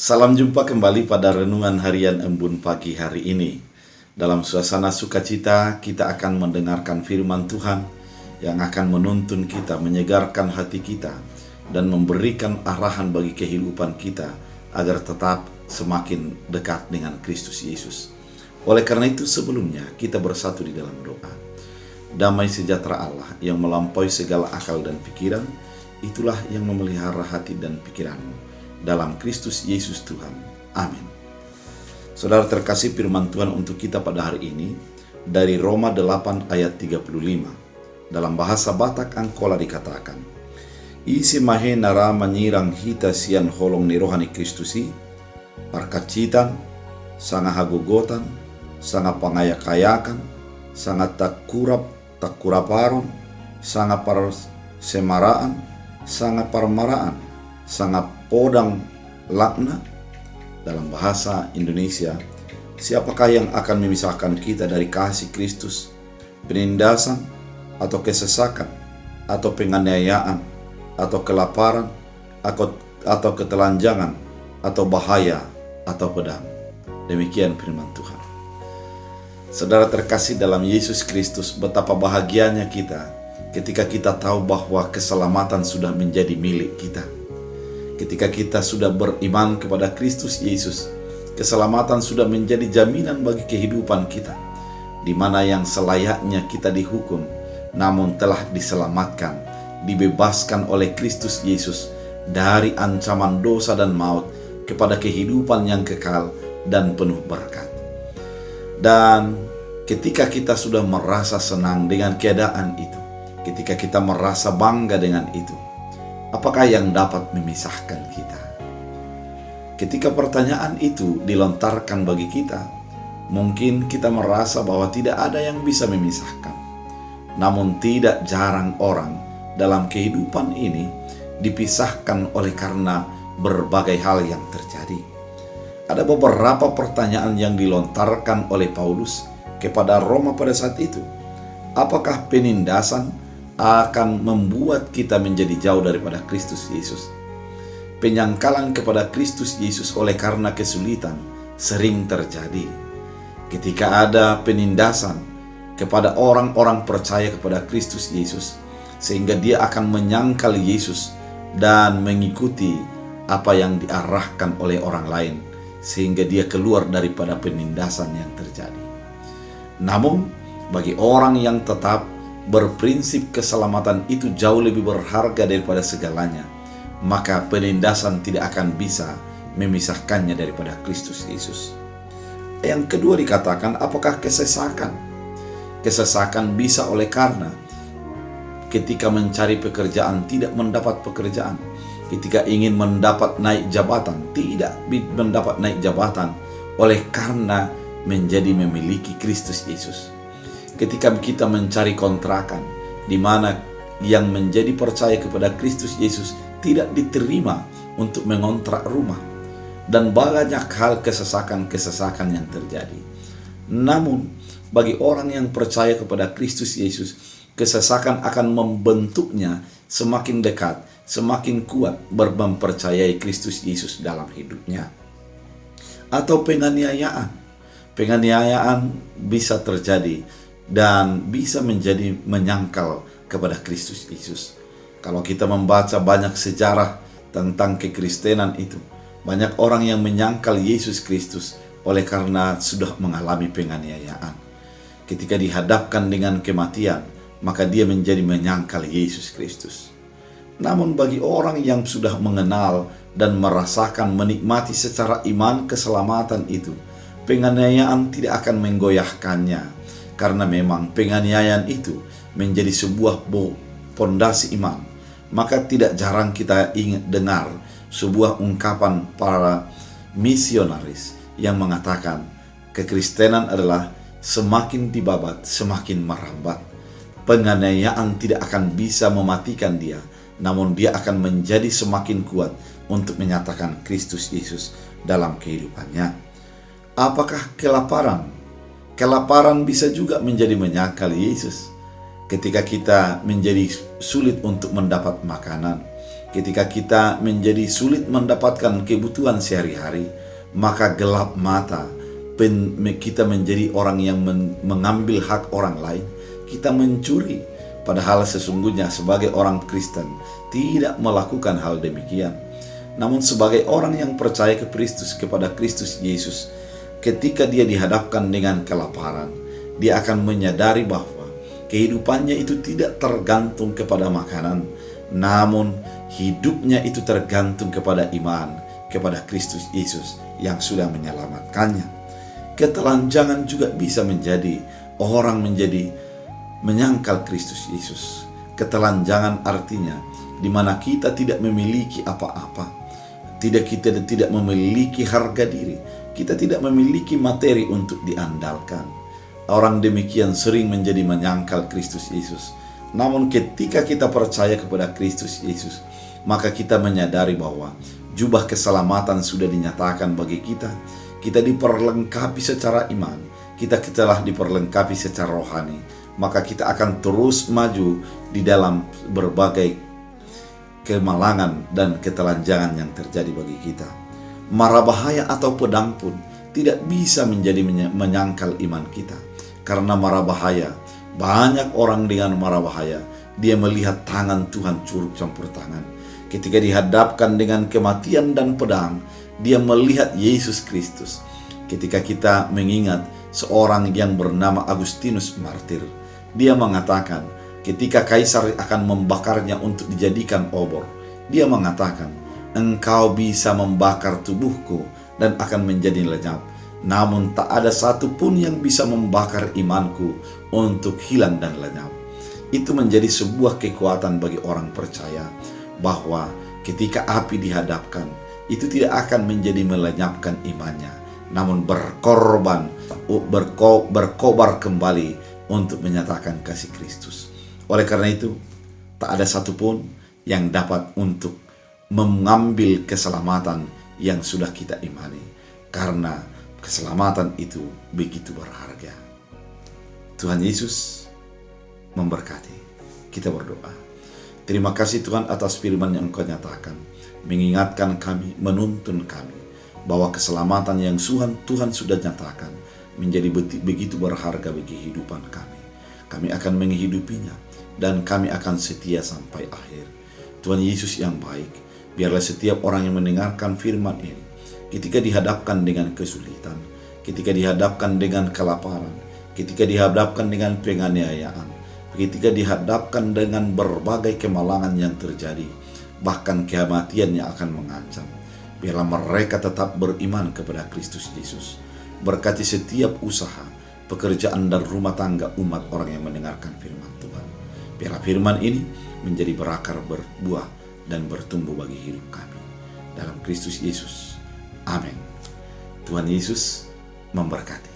Salam jumpa kembali pada renungan harian Embun pagi hari ini. Dalam suasana sukacita, kita akan mendengarkan firman Tuhan yang akan menuntun kita, menyegarkan hati kita, dan memberikan arahan bagi kehidupan kita agar tetap semakin dekat dengan Kristus Yesus. Oleh karena itu, sebelumnya kita bersatu di dalam doa. Damai sejahtera Allah yang melampaui segala akal dan pikiran, itulah yang memelihara hati dan pikiranmu dalam Kristus Yesus Tuhan. Amin. Saudara terkasih, firman Tuhan untuk kita pada hari ini dari Roma 8 ayat 35. Dalam bahasa Batak Angkola dikatakan, isi mahe nara menyirang hita sian holong ni rohani Kristusi, parkacitan, sanga hagogotan, sanga pangayakayakan, sanga takuraparon, sanga parsemaraan, sanga parmaraan, sanga podang lakna. Dalam bahasa Indonesia, siapakah yang akan memisahkan kita dari kasih Kristus? Penindasan atau kesesakan atau penganiayaan atau kelaparan atau ketelanjangan atau bahaya atau pedang. Demikian firman Tuhan. Saudara terkasih dalam Yesus Kristus, betapa bahagianya kita ketika kita tahu bahwa keselamatan sudah menjadi milik kita. Ketika kita sudah beriman kepada Kristus Yesus, keselamatan sudah menjadi jaminan bagi kehidupan kita, di mana yang selayaknya kita dihukum, namun telah diselamatkan, dibebaskan oleh Kristus Yesus dari ancaman dosa dan maut kepada kehidupan yang kekal dan penuh berkat. Dan ketika kita sudah merasa senang dengan keadaan itu, ketika kita merasa bangga dengan itu, apakah yang dapat memisahkan kita? Ketika pertanyaan itu dilontarkan bagi kita, mungkin kita merasa bahwa tidak ada yang bisa memisahkan. Namun tidak jarang orang dalam kehidupan ini dipisahkan oleh karena berbagai hal yang terjadi. Ada beberapa pertanyaan yang dilontarkan oleh Paulus kepada Roma pada saat itu. Apakah penindasan akan membuat kita menjadi jauh daripada Kristus Yesus? Penyangkalan kepada Kristus Yesus oleh karena kesulitan sering terjadi. Ketika ada penindasan kepada orang-orang percaya kepada Kristus Yesus, sehingga dia akan menyangkal Yesus dan mengikuti apa yang diarahkan oleh orang lain, sehingga dia keluar daripada penindasan yang terjadi. Namun bagi orang yang tetap berprinsip keselamatan itu jauh lebih berharga daripada segalanya, maka penindasan tidak akan bisa memisahkannya daripada Kristus Yesus. Yang kedua dikatakan, apakah kesesakan? Kesesakan bisa oleh karena ketika mencari pekerjaan tidak mendapat pekerjaan, ketika ingin mendapat naik jabatan tidak mendapat naik jabatan oleh karena menjadi memiliki Kristus Yesus. Ketika kita mencari kontrakan, di mana yang menjadi percaya kepada Kristus Yesus tidak diterima untuk mengontrak rumah, dan banyak hal kesesakan-kesesakan yang terjadi. Namun bagi orang yang percaya kepada Kristus Yesus, kesesakan akan membentuknya semakin dekat, semakin kuat mempercayai Kristus Yesus dalam hidupnya. Atau penganiayaan bisa terjadi dan bisa menjadi menyangkal kepada Kristus Yesus. Kalau kita membaca banyak sejarah tentang kekristenan itu, banyak orang yang menyangkal Yesus Kristus oleh karena sudah mengalami penganiayaan. Ketika dihadapkan dengan kematian, maka dia menjadi menyangkal Yesus Kristus. Namun bagi orang yang sudah mengenal dan merasakan menikmati secara iman keselamatan itu, penganiayaan tidak akan menggoyahkannya. Karena memang penganiayaan itu menjadi sebuah fondasi iman. Maka tidak jarang kita ingat dengar sebuah ungkapan para misionaris yang mengatakan kekristenan adalah semakin dibabat semakin merambat. Penganiayaan tidak akan bisa mematikan dia, namun dia akan menjadi semakin kuat untuk menyatakan Kristus Yesus dalam kehidupannya. Apakah kelaparan? Kelaparan bisa juga menjadi menyangkal Yesus. Ketika kita menjadi sulit untuk mendapat makanan, Ketika kita menjadi sulit mendapatkan kebutuhan sehari-hari, maka gelap mata, kita menjadi orang yang mengambil hak orang lain, kita mencuri. Padahal sesungguhnya sebagai orang Kristen tidak melakukan hal demikian. Namun sebagai orang yang percaya kepada Kristus Yesus, ketika dia dihadapkan dengan kelaparan, dia akan menyadari bahwa kehidupannya itu tidak tergantung kepada makanan, namun hidupnya itu tergantung kepada iman kepada Kristus Yesus yang sudah menyelamatkannya. Ketelanjangan juga bisa menjadi orang menyangkal Kristus Yesus. Ketelanjangan artinya di mana kita tidak memiliki apa-apa, kita tidak memiliki harga diri, kita tidak memiliki materi untuk diandalkan. Orang demikian sering menjadi menyangkal Kristus Yesus. Namun ketika kita percaya kepada Kristus Yesus, maka kita menyadari bahwa jubah keselamatan sudah dinyatakan bagi kita. Kita diperlengkapi secara iman, kita telah diperlengkapi secara rohani, maka kita akan terus maju di dalam berbagai kemalangan dan ketelanjangan yang terjadi bagi kita. Mara bahaya atau pedang pun tidak bisa menjadi menyangkal iman kita. Karena mara bahaya, banyak orang dengan mara bahaya, dia melihat tangan Tuhan curug campur tangan. Ketika dihadapkan dengan kematian dan pedang, dia melihat Yesus Kristus. Ketika kita mengingat seorang yang bernama Agustinus Martir, dia mengatakan ketika kaisar akan membakarnya untuk dijadikan obor, dia mengatakan, "Engkau bisa membakar tubuhku dan akan menjadi lenyap. Namun tak ada satupun yang bisa membakar imanku untuk hilang dan lenyap." Itu menjadi sebuah kekuatan bagi orang percaya bahwa ketika api dihadapkan, itu tidak akan menjadi melenyapkan imannya, namun berkobar kembali untuk menyatakan kasih Kristus. Oleh karena itu, tak ada satupun yang dapat untuk mengambil keselamatan yang sudah kita imani, karena keselamatan itu begitu berharga. Tuhan Yesus memberkati. Kita berdoa. Terima kasih Tuhan atas firman yang Engkau nyatakan, mengingatkan kami, menuntun kami, bahwa keselamatan yang Tuhan sudah nyatakan menjadi begitu berharga bagi kehidupan kami. Kami akan menghidupinya dan kami akan setia sampai akhir. Tuhan Yesus yang baik, biarlah setiap orang yang mendengarkan firman ini, ketika dihadapkan dengan kesulitan, ketika dihadapkan dengan kelaparan, ketika dihadapkan dengan penganiayaan, ketika dihadapkan dengan berbagai kemalangan yang terjadi, bahkan kematian yang akan mengancam, biarlah mereka tetap beriman kepada Kristus Yesus. Berkati setiap usaha, pekerjaan dan rumah tangga umat orang yang mendengarkan firman Tuhan. Biarlah firman ini menjadi berakar, berbuah, dan bertumbuh bagi hidup kami. Dalam Kristus Yesus. Amin. Tuhan Yesus memberkati.